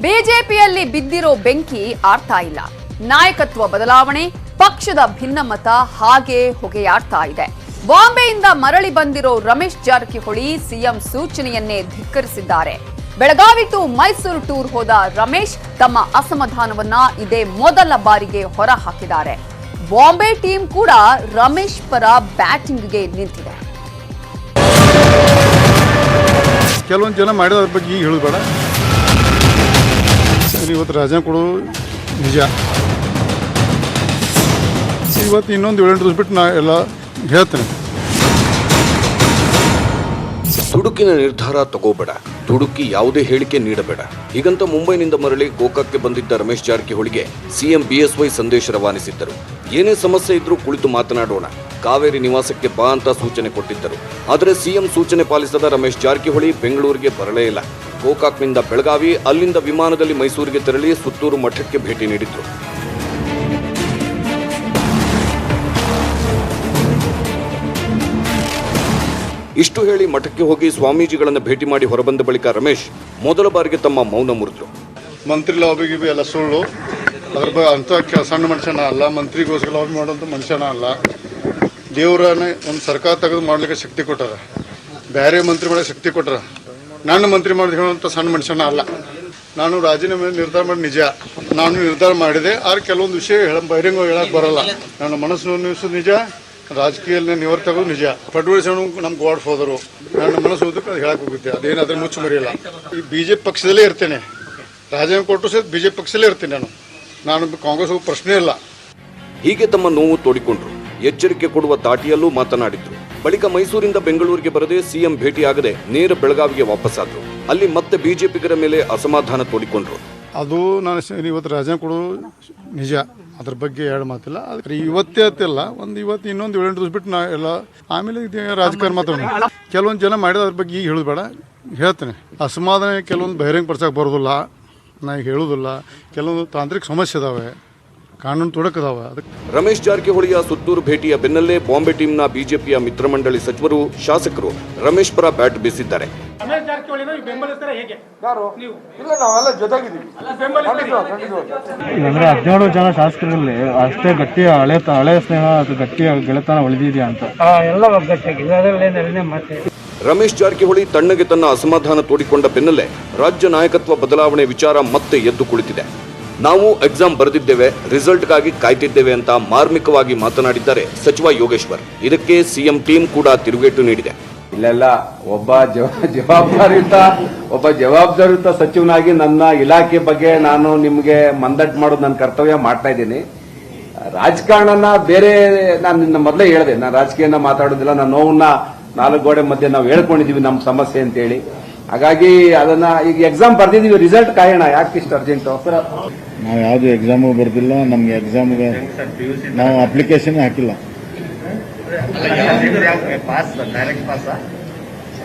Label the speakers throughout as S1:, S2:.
S1: ಬಿಜೆಪಿಯಲ್ಲಿ ಬಿದ್ದಿರೋ ಬೆಂಕಿ ಆರ್ತಾ ಇಲ್ಲ. ನಾಯಕತ್ವ ಬದಲಾವಣೆ, ಪಕ್ಷದ ಭಿನ್ನಮತ ಹಾಗೆ ಹೊಗೆಯಾಡ್ತಾ ಇದೆ. ಬಾಂಬೆಯಿಂದ ಮರಳಿ ಬಂದಿರೋ ರಮೇಶ್ ಜಾರಕಿಹೊಳಿ ಸಿಎಂ ಸೂಚನೆಯನ್ನೇ ಧಿಕ್ಕರಿಸಿದ್ದಾರೆ. ಬೆಳಗಾವಿ ಟು ಮೈಸೂರು ಟೂರ್ ಹೋದ ರಮೇಶ್ ತಮ್ಮ ಅಸಮಾಧಾನವನ್ನ ಇದೇ ಮೊದಲ ಬಾರಿಗೆ ಹೊರ ಹಾಕಿದ್ದಾರೆ. ಬಾಂಬೆ ಟೀಮ್ ಕೂಡ ರಮೇಶ್ ಪರ ಬ್ಯಾಟಿಂಗ್ಗೆ ನಿಂತಿದೆ.
S2: ಕೆಲವೊಂದು ಜನ ಮಾಡಿದ ಬಗ್ಗೆ ಈಗ ಹೇಳೋದು ಬೇಡ. ಇವತ್ತು ರಾಜ ಕೊಡೋದು ನಿಜ. ಇವತ್ತು ಇನ್ನೊಂದು 7 ದಿವಸ ಬಿಟ್ಟು ನಾ ಎಲ್ಲ ಹೇಳ್ತೇನೆ.
S3: ದುಡುಕಿನ ನಿರ್ಧಾರ ತಗೋಬೇಡ, ದುಡುಕಿ ಯಾವುದೇ ಹೇಳಿಕೆ ನೀಡಬೇಡ. ಹೀಗಂತ ಮುಂಬೈನಿಂದ ಮರಳಿ ಗೋಕಾಕ್ಗೆ ಬಂದಿದ್ದ ರಮೇಶ್ ಜಾರಕಿಹೊಳಿಗೆ ಸಿಎಂ ಬಿಎಸ್ವೈ ಸಂದೇಶ ರವಾನಿಸಿದ್ದರು. ಏನೇ ಸಮಸ್ಯೆ ಇದ್ರೂ ಕುಳಿತು ಮಾತನಾಡೋಣ, ಕಾವೇರಿ ನಿವಾಸಕ್ಕೆ ಬಾ ಅಂತ ಸೂಚನೆ ಕೊಟ್ಟಿದ್ದರು. ಆದರೆ ಸಿಎಂ ಸೂಚನೆ ಪಾಲಿಸದ ರಮೇಶ್ ಜಾರಕಿಹೊಳಿ ಬೆಂಗಳೂರಿಗೆ ಬರಲೇ ಇಲ್ಲ. ಗೋಕಾಕ್ನಿಂದ ಬೆಳಗಾವಿ, ಅಲ್ಲಿಂದ ವಿಮಾನದಲ್ಲಿ ಮೈಸೂರಿಗೆ ತೆರಳಿ ಸುತ್ತೂರು ಮಠಕ್ಕೆ ಭೇಟಿ ನೀಡಿದ್ರು. ಇಷ್ಟು ಹೇಳಿ ಮಠಕ್ಕೆ ಹೋಗಿ ಸ್ವಾಮೀಜಿಗಳನ್ನು ಭೇಟಿ ಮಾಡಿ ಹೊರಬಂದ ಬಳಿಕ ರಮೇಶ್ ಮೊದಲ ಬಾರಿಗೆ ತಮ್ಮ ಮೌನ ಮುರಿದ್ರು.
S2: ಮಂತ್ರಿ ಲಾಬಿಗೆ ಎಲ್ಲ ಸುಳ್ಳು. ಅದ್ರ ಬಗ್ಗೆ ಅಂಥ ಸಣ್ಣ ಮನುಷ್ಯನ ಅಲ್ಲ, ಮಂತ್ರಿಗೋಸ್ಕರ ಲಾಬಿ ಮಾಡೋಂಥ ಮನುಷ್ಯನ ಅಲ್ಲ. ದೇವರನ್ನೇ ಒಂದು ಸರ್ಕಾರ ತೆಗೆದು ಮಾಡಲಿಕ್ಕೆ ಶಕ್ತಿ ಕೊಟ್ಟಾರ, ಬೇರೆ ಮಂತ್ರಿ ಮಾಡೋಕ್ಕೆ ಶಕ್ತಿ ಕೊಟ್ಟಾರ. ನನ್ನ ಮಂತ್ರಿ ಮಾಡೋದು ಹೇಳುವಂಥ ಸಣ್ಣ ಮನುಷ್ಯನ ಅಲ್ಲ. ನಾನು ರಾಜೀನಾಮೆ ನಿರ್ಧಾರ ಮಾಡಿ ನಿಜ, ನಾನು ನಿರ್ಧಾರ ಮಾಡಿದೆ. ಆದ್ರೆ ಕೆಲವೊಂದು ವಿಷಯ ಬಹಿರಂಗ ಹೇಳಕ್ಕೆ ಬರಲ್ಲ. ನನ್ನ ಮನಸ್ಸು ನಿಲ್ಲಿಸೋದು ನಿಜ, ರಾಜಕೀಯದಲ್ಲಿ ನಿವರ್ ತಗೋದು ನಿಜ. ಫಡ್ನವೀಸ್ ನಮ್ಮ ಗಾಡ್ ಫಾದರು, ನನ್ನ ಮನಸ್ಸು ಓದಕ್ಕೆ ಅದು ಹೇಳಕ್ಕೆ ಹೋಗುತ್ತೆ. ಅದೇನಾದ್ರೂ ಮುಚ್ಚು ಮರೆಯಲ್ಲ. ಈ ಬಿಜೆಪಿ ಪಕ್ಷದಲ್ಲೇ ಇರ್ತೇನೆ, ರಾಜೀನಾಮೆ ಕೊಟ್ಟು ಸಹ ಬಿಜೆಪಿ ಪಕ್ಷದಲ್ಲೇ ಇರ್ತೇನೆ. ನಾನು ಕಾಂಗ್ರೆಸ್ ಹೋಗೋ ಪ್ರಶ್ನೆ ಇಲ್ಲ.
S3: ಹೀಗೆ ತಮ್ಮ ನೋವು ತೋಡಿಕೊಂಡ್ರು. ಎಚ್ಚರಿಕೆ ಕೊಡುವ ದಾಟಿಯಲ್ಲೂ ಮಾತನಾಡಿದ್ರು. ಬಳಿಕ ಮೈಸೂರಿಂದ ಬೆಂಗಳೂರಿಗೆ ಬರದೆ ಸಿಎಂ ಭೇಟಿಯಾಗದೆ ನೇರ ಬೆಳಗಾವಿಗೆ ವಾಪಸ್ಸಾದ್ರು. ಅಲ್ಲಿ ಮತ್ತೆ ಬಿಜೆಪಿಗರ ಮೇಲೆ ಅಸಮಾಧಾನ ತೋಡಿಕೊಂಡ್ರು.
S2: ಅದು ನಾನು ಇವತ್ತು ರಾಜೀನಾಮೆ ಕೊಡೋದು ನಿಜ, ಅದ್ರ ಬಗ್ಗೆ ಎರಡು ಮಾತಿಲ್ಲ. ಅದಕ್ಕೆ ಇವತ್ತೇ ಅತ್ತಿಲ್ಲ, ಇವತ್ತು ಇನ್ನೊಂದು 7 ದಿವಸ ಬಿಟ್ಟು ನಾ ಎಲ್ಲ ಆಮೇಲೆ ರಾಜಕಾರಣ ಮಾತಾಡೋಣ. ಕೆಲವೊಂದು ಜನ ಮಾಡಿದ ಅದ್ರ ಬಗ್ಗೆ ಈಗ ಹೇಳೋದು ಬೇಡ, ಹೇಳ್ತೇನೆ. ಅಸಮಾಧಾನ ಕೆಲವೊಂದು ಬಹಿರಂಗ ಪಡಿಸಕ್ಕೆ ಬರೋದಿಲ್ಲ, ನಾ ಈಗ ಹೇಳೋದಿಲ್ಲ. ಕೆಲವೊಂದು ತಾಂತ್ರಿಕ ಸಮಸ್ಯೆ ಇದಾವೆ, ಕಾನೂನು ತೊಡಕದಾವ. ಅದಕ್ಕೆ
S3: ರಮೇಶ್ ಜಾರಕಿಹೊಳಿಯ ಸುತ್ತೂರು ಭೇಟಿಯ ಬೆನ್ನಲ್ಲೇ ಬಾಂಬೆ ಟೀಮ್ನ ಬಿಜೆಪಿಯ ಮಿತ್ರ ಮಂಡಳಿ ಸಚಿವರು, ಶಾಸಕರು ರಮೇಶ್ ಪರ ಬ್ಯಾಟ್ ಬೀಸಿದ್ದಾರೆ.
S4: ಅಂದ್ರೆ 17 ಜನ ಶಾಸಕರಲ್ಲಿ ಅಷ್ಟೇ ಗಟ್ಟಿ ಹಳೆ ಸ್ನೇಹ, ಅದು ಗಟ್ಟಿ ಗೆಳೆತನ ಉಳಿದಿದೆಯಾ ಅಂತ ಎಲ್ಲ ಒಗ್ಗಟ್ಟಾಗಿದೆ. ಮತ್ತೆ
S3: ರಮೇಶ್ ಜಾರಕಿಹೊಳಿ ತಣ್ಣಗೆ ತನ್ನ ಅಸಮಾಧಾನ ತೋಡಿಕೊಂಡ ಬೆನ್ನಲ್ಲೇ ರಾಜ್ಯ ನಾಯಕತ್ವ ಬದಲಾವಣೆ ವಿಚಾರ ಮತ್ತೆ ಎದ್ದು ಕುಳಿತಿದೆ. ನಾವು ಎಕ್ಸಾಮ್ ಬರೆದಿದ್ದೇವೆ, ರಿಸಲ್ಟ್ಗಾಗಿ ಕಾಯ್ತಿದ್ದೇವೆ ಅಂತ ಮಾರ್ಮಿಕವಾಗಿ ಮಾತನಾಡಿದ್ದಾರೆ ಸಚಿವ ಯೋಗೇಶ್ವರ್. ಇದಕ್ಕೆ ಸಿಎಂ ಟೀಮ್ ಕೂಡ ತಿರುಗೇಟು ನೀಡಿದೆ.
S5: ಇಲ್ಲೆಲ್ಲ ಒಬ್ಬ ಜವಾಬ್ದಾರಿಯುತ ಸಚಿವನಾಗಿ ನನ್ನ ಇಲಾಖೆ ಬಗ್ಗೆ ನಾನು ನಿಮಗೆ ಮಂದಟ್ಟು ಮಾಡೋದು ನನ್ನ ಕರ್ತವ್ಯ ಮಾಡ್ತಾ ಇದ್ದೀನಿ. ರಾಜಕಾರಣನ ಬೇರೆ ನಾನು ನಿನ್ನ ಮೊದಲೇ ಹೇಳಿದೆ, ನಾನು ರಾಜಕೀಯನ ಮಾತಾಡೋದಿಲ್ಲ. ನನ್ನ ನೋವನ್ನ 4 ಗೋಡೆ ಮಧ್ಯೆ ನಾವು ಹೇಳ್ಕೊಂಡಿದೀವಿ ನಮ್ಮ ಸಮಸ್ಯೆ ಅಂತ ಹೇಳಿ. ಹಾಗಾಗಿ ಅದನ್ನ ಈಗ ಎಕ್ಸಾಮ್ ಬರ್ದಿದೀವಿ, ರಿಸಲ್ಟ್ ಕಾಯೋಣ. ಯಾಕೆ ಇಷ್ಟು ಅರ್ಜೆಂಟು?
S4: ನಾವು ಯಾವ್ದು ಎಕ್ಸಾಮು ಬರ್ದಿಲ್ಲ, ನಮ್ಗೆ ಎಕ್ಸಾಮ್ಗೆ ನಾವು ಅಪ್ಲಿಕೇಶನ್ ಹಾಕಿಲ್ಲ.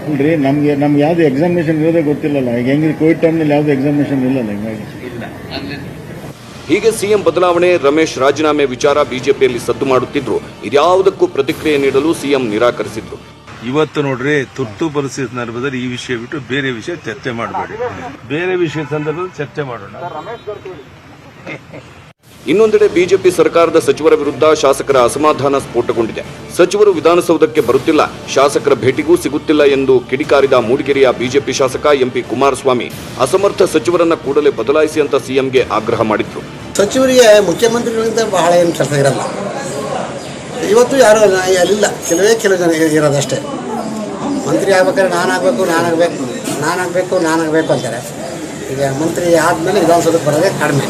S4: ಅಲ್ರಿ, ನಮ್ಗೆ ಯಾವ್ದು ಎಕ್ಸಾಮಿನೇಷನ್ ಇರೋದೇ ಗೊತ್ತಿಲ್ಲಲ್ಲ. ಈಗ ಹೆಂಗಿದೆ ಕೋವಿಡ್ ಟೈಮ್ನಲ್ಲಿ ಯಾವ್ದು ಎಕ್ಸಾಮಿನೇಷನ್ ಇಲ್ಲಲ್ಲ, ಹಿಂಗಾಗಿ.
S3: ಹೀಗೆ ಸಿಎಂ ಬದಲಾವಣೆ, ರಮೇಶ್ ರಾಜೀನಾಮೆ ವಿಚಾರ ಬಿಜೆಪಿಯಲ್ಲಿ ಸದ್ದು ಮಾಡುತ್ತಿದ್ರು. ಇದ್ಯಾವುದಕ್ಕೂ ಪ್ರತಿಕ್ರಿಯೆ ನೀಡಲು ಸಿಎಂ ನಿರಾಕರಿಸಿದ್ರು.
S6: ಇವತ್ತು ನೋಡ್ರಿ, ತುರ್ತು ಪರಿಸ್ಥಿತಿ ಸಂದರ್ಭದಲ್ಲಿ ಈ ವಿಷಯ ಬಿಟ್ಟು ಬೇರೆ ವಿಷಯ ಚರ್ಚೆ ಮಾಡಬೇಡಿ. ಬೇರೆ ವಿಷಯ ಸಂದರ್ಭದಲ್ಲಿ ಚರ್ಚೆ ಮಾಡೋಣ.
S3: ಇನ್ನೊಂದೆಡೆ ಬಿಜೆಪಿ ಸರ್ಕಾರದ ಸಚಿವರ ವಿರುದ್ಧ ಶಾಸಕರ ಅಸಮಾಧಾನ ಸ್ಫೋಟಗೊಂಡಿದೆ. ಸಚಿವರು ವಿಧಾನಸೌಧಕ್ಕೆ ಬರುತ್ತಿಲ್ಲ, ಶಾಸಕರ ಭೇಟಿಗೂ ಸಿಗುತ್ತಿಲ್ಲ ಎಂದು ಕಿಡಿಕಾರಿದ ಮೂಡಿಗೆರೆಯ ಬಿಜೆಪಿ ಶಾಸಕ ಎಂಪಿ ಕುಮಾರಸ್ವಾಮಿ ಅಸಮರ್ಥ ಸಚಿವರನ್ನ ಕೂಡಲೇ ಬದಲಾಯಿಸಿ ಅಂತ ಸಿಎಂಗೆ ಆಗ್ರಹ ಮಾಡಿದ್ರು.
S7: ಸಚಿವರಿಗೆ ಮುಖ್ಯಮಂತ್ರಿಗಳಿಂದ ಬಹಳ ಏನು ಕೆಲಸ ಇರಲ್ಲ. ಇವತ್ತು ಯಾರು ಅಲ್ಲಿಲ್ಲ, ಕೆಲವು ಜನ ಇರೋದಷ್ಟೇ. ಮಂತ್ರಿ ಆಗ್ಬೇಕಾದ್ರೆ ನಾನಾಗಬೇಕು ಅಂತಾರೆ. ಈಗ ಮಂತ್ರಿ ಆದಮೇಲೆ ವಿಧಾನಸೌಧಕ್ಕೆ ಬರೋದೇ ಕಡಿಮೆ.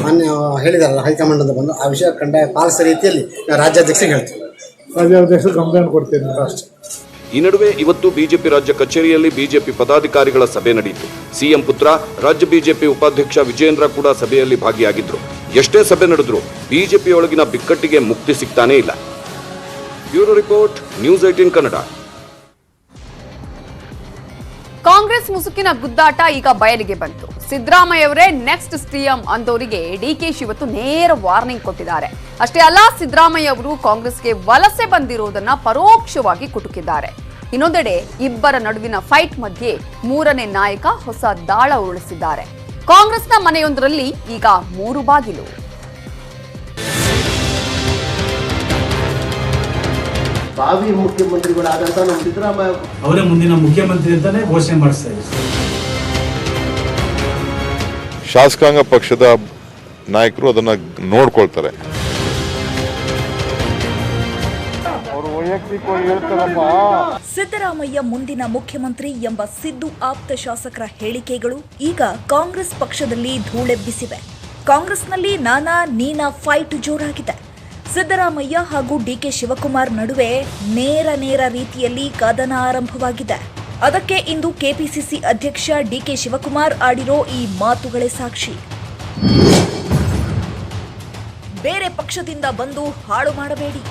S7: ಮಾನ್ಯ ಹೇಳಿದಾರಲ್ಲ, ಹೈಕಮಾಂಡ್ ಅಂತ ಬಂದು ಆ ವಿಷಯ ಪಾಲಿಸೋ ರೀತಿಯಲ್ಲಿ ರಾಜ್ಯಾಧ್ಯಕ್ಷರಿಗೆ ಹೇಳ್ತೀವಿ, ರಾಜ್ಯಾಧ್ಯಕ್ಷರು ಕಂಪ್ಲೇಂಟ್ ಕೊಡ್ತೀನಿ ಅಷ್ಟೇ.
S3: ಈ ನಡುವೆ ಇವತ್ತು ಬಿಜೆಪಿ ರಾಜ್ಯ ಕಚೇರಿಯಲ್ಲಿ ಬಿಜೆಪಿ ಪದಾಧಿಕಾರಿಗಳ ಸಭೆ ನಡೆಯಿತು. ಸಿಎಂ ಪುತ್ರ ರಾಜ್ಯ ಬಿಜೆಪಿ ಉಪಾಧ್ಯಕ್ಷ ವಿಜಯೇಂದ್ರ ಕೂಡ ಸಭೆಯಲ್ಲಿ ಭಾಗಿಯಾಗಿದ್ರು. ಎಷ್ಟೇ ಸಭೆ ನಡೆದ್ರು ಬಿಜೆಪಿಯೊಳಗಿನ ಬಿಕ್ಕಟ್ಟಿಗೆ ಮುಕ್ತಿ ಸಿಗ್ತಾನೇ ಇಲ್ಲ. Bureau report, news 18 Kannada.
S1: Congress ಮುಸುಕಿನ ಗುದ್ದಾಟ ಈಗ ಬಯಲಿಗೆ ಬಂತು. ಸಿದ್ದರಾಮಯ್ಯವರೇ ನೆಕ್ಸ್ಟ್ ಸಿಎಂ ಅಂದವರಿಗೆ ಡಿಕೆಶಿ ಇವತ್ತು ನೇರ ವಾರ್ನಿಂಗ್ ಕೊಟ್ಟಿದ್ದಾರೆ. ಅಷ್ಟೇ ಅಲ್ಲ, ಸಿದ್ದರಾಮಯ್ಯ ಅವರು ಕಾಂಗ್ರೆಸ್ಗೆ ವಲಸೆ ಬಂದಿರುವುದನ್ನ ಪರೋಕ್ಷವಾಗಿ ಕುಟುಕಿದ್ದಾರೆ. ಇನ್ನೊಂದೆಡೆ ಇಬ್ಬರ ನಡುವಿನ ಫೈಟ್ ಮಧ್ಯೆ ಮೂರನೇ ನಾಯಕ ಹೊಸ ದಾಳ ಉರುಳಿಸಿದ್ದಾರೆ. ಕಾಂಗ್ರೆಸ್ನ ಮನೆಯೊಂದರಲ್ಲಿ ಈಗ 3 ಬಾಗಿಲು.
S8: ಭಾವಿ ಮುಖ್ಯಮಂತ್ರಿಗಳಾದಂತ ನಮ್ಮ ಸಿದ್ದರಾಮಯ್ಯ
S9: ಅವರೇ ಮುಂದಿನ ಮುಖ್ಯಮಂತ್ರಿ ಅಂತಾನೆ ಘೋಷಣೆ ಮಾಡಿಸ್ತಾ ಇದ್ದಾರೆ.
S10: ಶಾಸಕಾಂಗ ಪಕ್ಷದ ನಾಯಕರು ಅದನ್ನ ನೋಡ್ಕೊಳ್ತಾರೆ.
S11: ಸಿದ್ದರಾಮಯ್ಯ ಮುಂದಿನ ಮುಖ್ಯಮಂತ್ರಿ ಎಂಬ ಸಿದ್ದು ಆಪ್ತ ಶಾಸಕರ ಹೇಳಿಕೆಗಳು ಈಗ ಕಾಂಗ್ರೆಸ್ ಪಕ್ಷದಲ್ಲಿ ಧೂಳೆಬ್ಬಿಸಿವೆ. ಕಾಂಗ್ರೆಸ್ನಲ್ಲಿ ನಾನಾ ನೀನಾ ಫೈಟ್ ಜೋರಾಗಿದೆ. ಸಿದ್ದರಾಮಯ್ಯ ಹಾಗೂ ಡಿಕೆ ಶಿವಕುಮಾರ್ ನಡುವೆ ನೇರ ರೀತಿಯಲ್ಲಿ ಕದನ ಆರಂಭವಾಗಿದೆ. ಅದಕ್ಕೆ ಇಂದು ಕೆಪಿಸಿಸಿ ಅಧ್ಯಕ್ಷ ಡಿಕೆ ಶಿವಕುಮಾರ್ ಆಡಿರೋ ಈ ಮಾತುಗಳೇ ಸಾಕ್ಷಿ. ಬೇರೆ ಪಕ್ಷದಿಂದ ಬಂದು ಹಾಳು ಮಾಡಬೇಡಿ.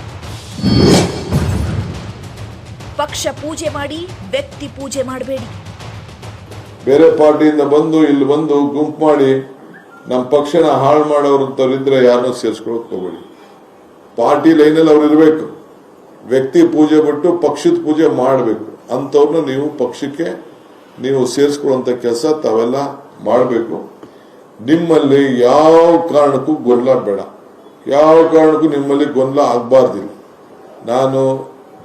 S11: ಪಕ್ಷ ಪೂಜೆ ಮಾಡಿ ವ್ಯಕ್ತಿ ಪೂಜೆ ಮಾಡಬೇಡಿ.
S10: ಬೇರೆ ಪಾರ್ಟಿಯಿಂದ ಬಂದು ಇಲ್ಲಿ ಬಂದು ಗುಂಪು ಮಾಡಿ ನಮ್ಮ ಪಕ್ಷನ ಹಾಳು ಮಾಡೋರಂತವ್ರಿದ್ರೆ ಯಾರನ್ನೂ ಸೇರಿಸ್ಕೊಳ್ಳೋಕೆ ಹೋಗಬೇಡಿ. ಪಾರ್ಟಿ ಲೈನಲ್ಲಿ ಅವ್ರು ಇರಬೇಕು. ವ್ಯಕ್ತಿ ಪೂಜೆ ಬಿಟ್ಟು ಪಕ್ಷದ ಪೂಜೆ ಮಾಡಬೇಕು. ಅಂಥವ್ರನ್ನ ನೀವು ಪಕ್ಷಕ್ಕೆ ನೀವು ಸೇರಿಸ್ಕೊಳ್ಳುವಂಥ ಕೆಲಸ ತಾವೆಲ್ಲ ಮಾಡಬೇಕು. ನಿಮ್ಮಲ್ಲಿ ಯಾವ ಕಾರಣಕ್ಕೂ ಗೊಂದಲ ಬೇಡ. ಯಾವ ಕಾರಣಕ್ಕೂ ನಿಮ್ಮಲ್ಲಿ ಗೊಂದಲ ಆಗಬಾರ್ದಿಲ್ಲ. ನಾನು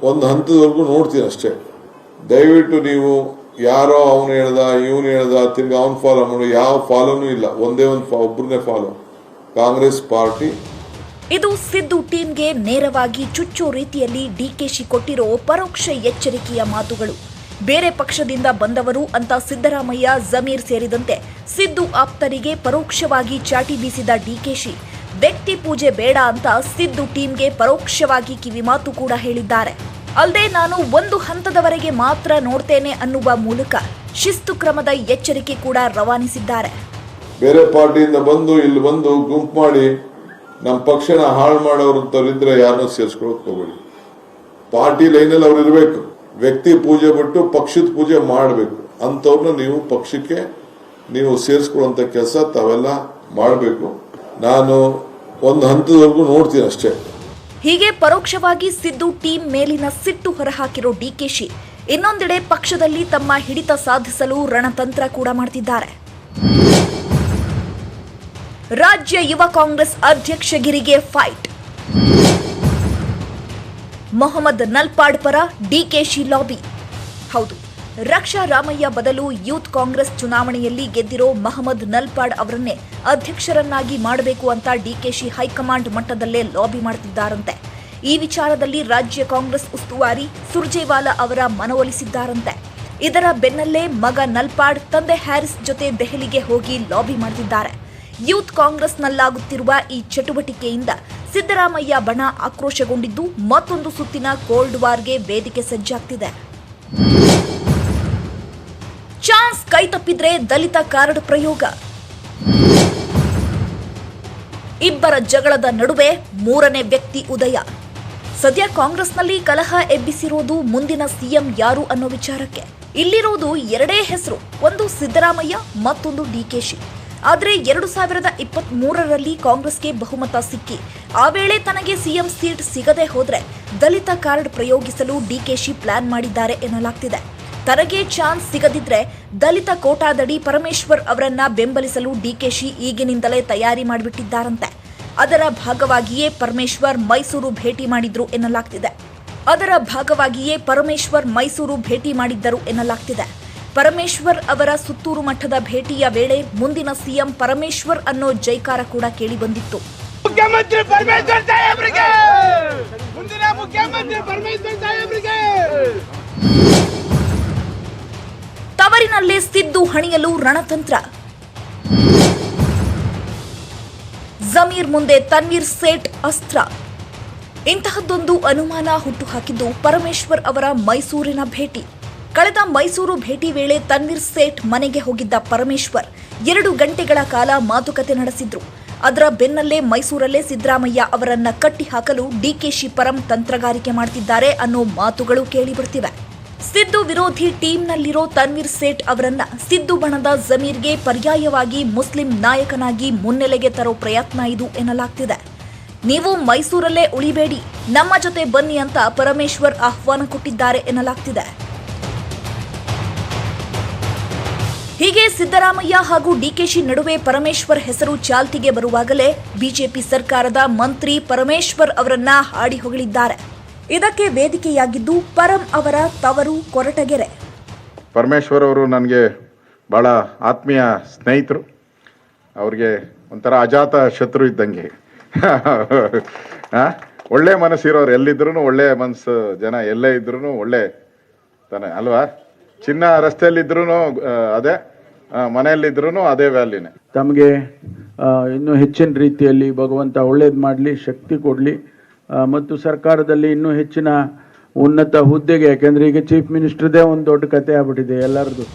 S10: ಒಂದು ಹಂತದವರೆಗೂ ನೋಡ್ತೀನಿ ಅಷ್ಟೇ. ದಯವಿಟ್ಟು ನೀವು ಯಾರೋ ಅವನು ಹೇಳ್ದ ಇವನು ಹೇಳ್ದ ತಿರ್ಗಿ ಅವನು ಫಾಲೋ ಮಾಡೋ ಯಾವ ಫಾಲೋನೂ ಇಲ್ಲ. ಒಂದೇ ಒಬ್ಬರನ್ನೇ ಫಾಲೋ, ಕಾಂಗ್ರೆಸ್ ಪಾರ್ಟಿ.
S11: ಇದು ಸಿದ್ದು ಟೀಮ್ಗೆ ನೇರವಾಗಿ ಚುಚ್ಚೋ ರೀತಿಯಲ್ಲಿ ಡಿಕೆಶಿ ಕೊಟ್ಟಿರೋ ಪರೋಕ್ಷ ಎಚ್ಚರಿಕೆಯ ಮಾತುಗಳು. ಬೇರೆ ಪಕ್ಷದಿಂದ ಬಂದವರು ಅಂತ ಸಿದ್ದರಾಮಯ್ಯ, ಜಮೀರ್ ಸೇರಿದಂತೆ ಸಿದ್ದು ಆಪ್ತರಿಗೆ ಪರೋಕ್ಷವಾಗಿ ಚಾಟಿ ಬೀಸಿದ ಡಿಕೆಶಿ ವ್ಯಕ್ತಿ ಪೂಜೆ ಬೇಡ ಅಂತ ಸಿದ್ದು ಟೀಮ್ಗೆ ಪರೋಕ್ಷವಾಗಿ ಕಿವಿಮಾತು ಕೂಡ ಹೇಳಿದ್ದಾರೆ. ಅಲ್ಲದೆ ನಾನು ಒಂದು ಹಂತದವರೆಗೆ ಮಾತ್ರ ನೋಡ್ತೇನೆ ಅನ್ನುವ ಮೂಲಕ ಶಿಸ್ತು ಕ್ರಮದ ಎಚ್ಚರಿಕೆ ಕೂಡ ರವಾನಿಸಿದ್ದಾರೆ.
S10: ಬೇರೆ ಪಾರ್ಟಿಯಿಂದ ಬಂದು ಇಲ್ಲಿ ಬಂದು ಗುಂಪು ಮಾಡಿ ನಮ್ಮ ಪಕ್ಷನ ಹಾಳು ಮಾಡೋರಂತವ್ರಿದ್ರೆ ಯಾರನ್ನೂ ಸೇರಿಸ್ಕೊಳ್ಳೋಕೆ ಹೋಗಬೇಡಿ. ಪಾರ್ಟಿ ಲೈನಲ್ಲಿ ಅವ್ರು ಇರಬೇಕು. ವ್ಯಕ್ತಿ ಪೂಜೆ ಬಿಟ್ಟು ಪಕ್ಷದ ಪೂಜೆ ಮಾಡಬೇಕು. ಅಂಥವ್ರನ್ನ ನೀವು ಪಕ್ಷಕ್ಕೆ ನೀವು ಸೇರಿಸ್ಕೊಳ್ಳುವಂಥ ಕೆಲಸ ತಾವೆಲ್ಲ ಮಾಡಬೇಕು. ನಾನು ಒಂದು ಹಂತದವರೆಗೂ ನೋಡ್ತೀನಿ ಅಷ್ಟೇ.
S11: ಹೀಗೆ ಪರೋಕ್ಷವಾಗಿ ಸಿದ್ದು ಟೀಮ್ ಮೇಲಿನ ಸಿಟ್ಟು ಹೊರಹಾಕಿರೋ ಡಿಕೆಶಿ ಇನ್ನೊಂದೆಡೆ ಪಕ್ಷದಲ್ಲಿ ತಮ್ಮ ಹಿಡಿತ ಸಾಧಿಸಲು ರಣತಂತ್ರ ಕೂಡ ಮಾಡ್ತಿದ್ದಾರೆ. ರಾಜ್ಯ ಯುವ ಕಾಂಗ್ರೆಸ್ ಅಧ್ಯಕ್ಷಗಿರಿಗೆ ಫೈಟ್. ಮೊಹಮ್ಮದ್ ನಲ್ಪಾಡ್ ಪರ ಡಿಕೆಶಿ ಲಾಬಿ. ಹೌದು, ರಕ್ಷಾ ರಾಮಯ್ಯ ಬದಲು ಯೂತ್ ಕಾಂಗ್ರೆಸ್ ಚುನಾವಣೆಯಲ್ಲಿ ಗೆದ್ದಿರೋ ಮಹಮ್ಮದ್ ನಲ್ಪಾಡ್ ಅವರನ್ನೇ ಅಧ್ಯಕ್ಷರನ್ನಾಗಿ ಮಾಡಬೇಕು ಅಂತ ಡಿಕೆಶಿ ಹೈಕಮಾಂಡ್ ಮಟ್ಟದಲ್ಲೇ ಲಾಬಿ ಮಾಡುತ್ತಿದ್ದಾರಂತೆ. ಈ ವಿಚಾರದಲ್ಲಿ ರಾಜ್ಯ ಕಾಂಗ್ರೆಸ್ ಉಸ್ತುವಾರಿ ಸುರ್ಜೇವಾಲಾ ಅವರ ಮನವೊಲಿಸಿದ್ದಾರಂತೆ. ಇದರ ಬೆನ್ನಲ್ಲೇ ಮಗ ನಲ್ಪಾಡ್ ತಂದೆ ಹ್ಯಾರಿಸ್ ಜೊತೆ ದೆಹಲಿಗೆ ಹೋಗಿ ಲಾಬಿ ಮಾಡುತ್ತಿದ್ದಾರೆ. ಯೂತ್ ಕಾಂಗ್ರೆಸ್ನಲ್ಲಾಗುತ್ತಿರುವ ಈ ಚಟುವಟಿಕೆಯಿಂದ ಸಿದ್ದರಾಮಯ್ಯ ಬಣ ಆಕ್ರೋಶಗೊಂಡಿದ್ದು ಮತ್ತೊಂದು ಸುತ್ತಿನ ಕೋಲ್ಡ್ ವಾರ್ಗೆ ವೇದಿಕೆ ಸಜ್ಜಾಗ್ತಿದೆ. ಚಾನ್ಸ್ ಕೈತಪ್ಪಿದ್ರೆ ದಲಿತ ಕಾರ್ಡ್ ಪ್ರಯೋಗ. ಇಬ್ಬರ ಜಗಳದ ನಡುವೆ ಮೂರನೇ ವ್ಯಕ್ತಿ ಉದಯ. ಸದ್ಯ ಕಾಂಗ್ರೆಸ್ನಲ್ಲಿ ಕಲಹ ಎಬ್ಬಿಸಿರೋದು ಮುಂದಿನ ಸಿಎಂ ಯಾರು ಅನ್ನೋ ವಿಚಾರಕ್ಕೆ. ಇಲ್ಲಿರೋದು ಎರಡೇ ಹೆಸರು, ಒಂದು ಸಿದ್ದರಾಮಯ್ಯ, ಮತ್ತೊಂದು ಡಿಕೆಶಿ. ಆದರೆ 2023ರಲ್ಲಿ ಕಾಂಗ್ರೆಸ್ಗೆ ಬಹುಮತ ಸಿಕ್ಕಿ ಆ ವೇಳೆ ತನಗೆ ಸಿಎಂ ಸೀಟ್ ಸಿಗದೆ ಹೋದ್ರೆ ದಲಿತ ಕಾರ್ಡ್ ಪ್ರಯೋಗಿಸಲು ಡಿಕೆಶಿ ಪ್ಲಾನ್ ಮಾಡಿದ್ದಾರೆ ಎನ್ನಲಾಗ್ತಿದೆ. ತನಗೆ ಚಾನ್ಸ್ ಸಿಗದಿದ್ರೆ ದಲಿತ ಕೋಟಾದಡಿ ಪರಮೇಶ್ವರ್ ಅವರನ್ನ ಬೆಂಬಲಿಸಲು ಡಿಕೆಶಿ ಈಗಿನಿಂದಲೇ ತಯಾರಿ ಮಾಡಿಬಿಟ್ಟಿದ್ದಾರಂತೆ. ಅದರ ಭಾಗವಾಗಿಯೇ ಪರಮೇಶ್ವರ್ ಮೈಸೂರು ಭೇಟಿ ಮಾಡಿದ್ದರು ಎನ್ನಲಾಗ್ತಿದೆ. ಪರಮೇಶ್ವರ್ ಅವರ ಸುತ್ತೂರು ಮಠದ ಭೇಟಿಯ ವೇಳೆ ಮುಂದಿನ ಸಿಎಂ ಪರಮೇಶ್ವರ್ ಅನ್ನೋ ಜೈಕಾರ ಕೂಡ ಕೇಳಿ ಬಂದಿತ್ತು.
S12: ಮುಖ್ಯಮಂತ್ರಿ ಪರಮೇಶ್ವರ್ ಸಾಹೇಬ್ರಿಗೆ, ಮುಂದಿನ ಮುಖ್ಯಮಂತ್ರಿ ಪರಮೇಶ್ವರ್ ಸಾಹೇಬ್ರಿಗೆ.
S11: ತವರಿನಲ್ಲೇ ಸಿದ್ದು ಹಣಿಯಲು ರಣತಂತ್ರ. ಜಮೀರ್ ಮುಂದೆ ತನ್ವೀರ್ ಸೇಠ್ ಅಸ್ತ್ರ. ಇಂತಹದ್ದೊಂದು ಅನುಮಾನ ಹುಟ್ಟುಹಾಕಿದ್ದು ಪರಮೇಶ್ವರ್ ಅವರ ಮೈಸೂರಿನ ಭೇಟಿ. ಕಳೆದ ಮೈಸೂರು ಭೇಟಿ ವೇಳೆ ತನ್ವೀರ್ ಸೇಠ್ ಮನೆಗೆ ಹೋಗಿದ್ದ ಪರಮೇಶ್ವರ್ 2 ಗಂಟೆಗಳ ಕಾಲ ಮಾತುಕತೆ ನಡೆಸಿದ್ರು. ಅದರ ಬೆನ್ನಲ್ಲೇ ಮೈಸೂರಲ್ಲೇ ಸಿದ್ದರಾಮಯ್ಯ ಅವರನ್ನ ಕಟ್ಟಿ ಹಾಕಲು ಡಿಕೆಶಿ ಪರಂ ತಂತ್ರಗಾರಿಕೆ ಮಾಡ್ತಿದ್ದಾರೆ ಅನ್ನೋ ಮಾತುಗಳು ಕೇಳಿಬರ್ತಿವೆ. ಸಿದ್ದು ವಿರೋಧಿ ಟೀಮ್ನಲ್ಲಿರೋ ತನ್ವೀರ್ ಸೇಠ್ ಅವರನ್ನ ಸಿದ್ದು ಬಣದ ಜಮೀರ್ಗೆ ಪರ್ಯಾಯವಾಗಿ ಮುಸ್ಲಿಂ ನಾಯಕನಾಗಿ ಮುನ್ನೆಲೆಗೆ ತರೋ ಪ್ರಯತ್ನ ಇದು ಎನ್ನಲಾಗ್ತಿದೆ. ನೀವು ಮೈಸೂರಲ್ಲೇ ಉಳಿಬೇಡಿ, ನಮ್ಮ ಜೊತೆ ಬನ್ನಿ ಅಂತ ಪರಮೇಶ್ವರ್ ಆಹ್ವಾನ ಕೊಟ್ಟಿದ್ದಾರೆ ಎನ್ನಲಾಗ್ತಿದೆ. ಹೀಗೆ ಸಿದ್ದರಾಮಯ್ಯ ಹಾಗೂ ಡಿಕೆಶಿ ನಡುವೆ ಪರಮೇಶ್ವರ್ ಹೆಸರು ಚಾಲ್ತಿಗೆ ಬರುವಾಗಲೇ ಬಿಜೆಪಿ ಸರ್ಕಾರದ ಮಂತ್ರಿ ಪರಮೇಶ್ವರ್ ಅವರನ್ನ ಹಾಡಿ ಹೊಗಳಿದ್ದಾರೆ. ಇದಕ್ಕೆ ವೇದಿಕೆಯಾಗಿದ್ದು ಪರಂ ಅವರ ತವರು ಕೊರಟಗೆರೆ.
S10: ಪರಮೇಶ್ವರ್ ಅವರು ನನಗೆ ಭಾಳ ಆತ್ಮೀಯ ಸ್ನೇಹಿತರು. ಅವ್ರಿಗೆ ಒಂಥರ ಅಜಾತ ಶತ್ರು ಇದ್ದಂಗೆ. ಒಳ್ಳೆ ಮನಸ್ಸಿರೋರು, ಎಲ್ಲಿದ್ರು ಒಳ್ಳೆ ಮನಸ್ಸು ಜನ, ಎಲ್ಲೇ ಇದ್ರು ಒಳ್ಳೆ ತಾನೆ ಅಲ್ವಾ. ಚಿನ್ನ ರಸ್ತೆಯಲ್ಲಿದ್ರು ಅದೇ, ಮನೆಯಲ್ಲಿದ್ರು ಅದೇ ವ್ಯಾಲ್ಯೂನೇ.
S4: ತಮಗೆ ಇನ್ನೂ ಹೆಚ್ಚಿನ ರೀತಿಯಲ್ಲಿ ಭಗವಂತ ಒಳ್ಳೇದು ಮಾಡಲಿ, ಶಕ್ತಿ ಕೊಡಲಿ ಮತ್ತು ಸರ್ಕಾರದಲ್ಲಿ ಇನ್ನೂ ಹೆಚ್ಚಿನ ಉನ್ನತ ಹುದ್ದೆಗೆ, ಯಾಕೆಂದ್ರೆ ಈಗ ಚೀಫ್ ಮಿನಿಸ್ಟರ್ದೇ ಒಂದು ದೊಡ್ಡ ಕತೆ ಆಗ್ಬಿಟ್ಟಿದೆ ಎಲ್ಲರದು.